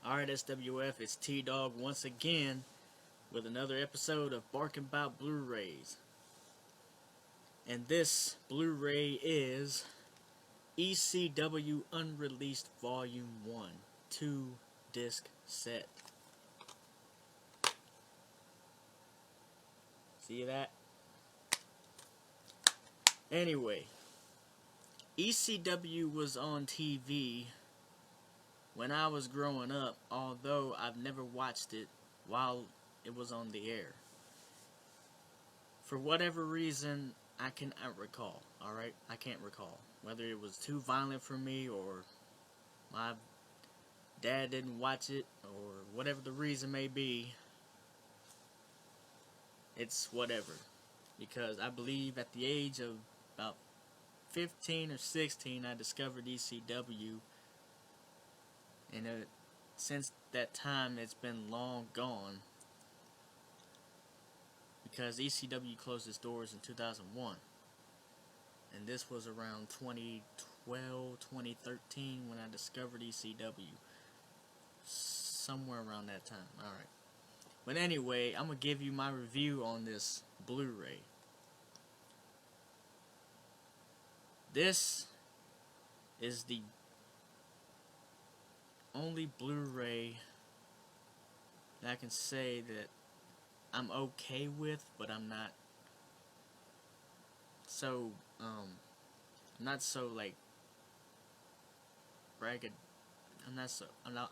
Alright, SWF, it's TDAWG once again with another episode of Barkin Bout Blu-rays. And this Blu-ray is ECW Unreleased Volume 1, 2-disc set. See that? Anyway, ECW was on TV when I was growing up, although I've never watched it while it was on the air. For whatever reason, I cannot recall, alright? I can't recall. Whether it was too violent for me, or my dad didn't watch it, or whatever the reason may be, it's whatever. Because I believe at the age of about 15 or 16, I discovered ECW. And since that time, it's been long gone. Because ECW closed its doors in 2001. And this was around 2012, 2013 when I discovered ECW. Somewhere around that time. Alright. But anyway, I'm going to give you my review on this Blu-ray. This is the only Blu-ray that I can say that I'm okay with, but I'm not so like I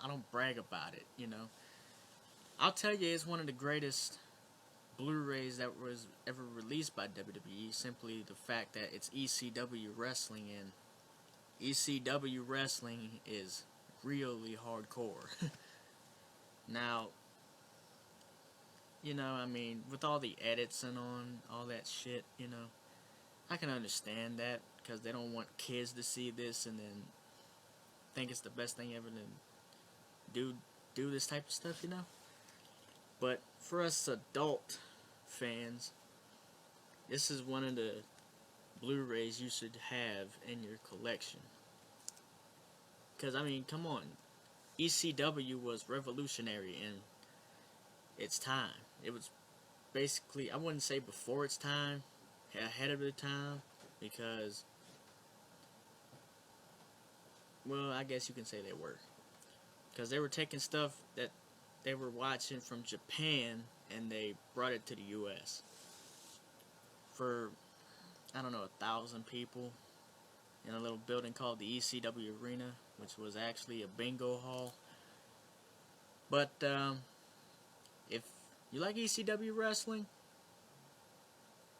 don't brag about it, you know. I'll tell you, it's one of the greatest Blu-rays that was ever released by WWE, simply the fact that it's ECW wrestling, and ECW wrestling is really hardcore. Now, you know, I mean, with all the edits and all that shit, you know, I can understand that, because they don't want kids to see this and then think it's the best thing ever to do this type of stuff, you know. But for us adult fans, this is one of the Blu-rays you should have in your collection. Because, I mean, come on. ECW was revolutionary in its time. It was basically, I wouldn't say before its time, ahead of the time, because, well, I guess you can say they were. Because they were taking stuff that they were watching from Japan, and they brought it to the US. For, I don't know, 1,000 people in a little building called the ECW Arena, which was actually a bingo hall. But, if you like ECW wrestling,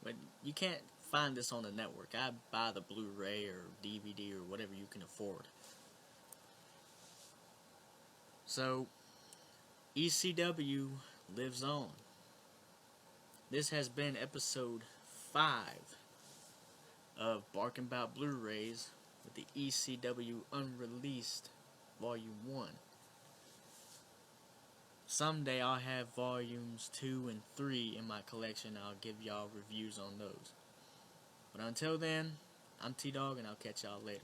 but you can't find this on the network, I'd buy the Blu-ray or DVD or whatever you can afford. So, ECW lives on. This has been episode 5 of Barkin Bout Blu-rays with the ECW Unreleased Volume 1. Someday I'll have Volumes 2 and 3 in my collection. I'll give y'all reviews on those. But until then, I'm TDAWG, and I'll catch y'all later.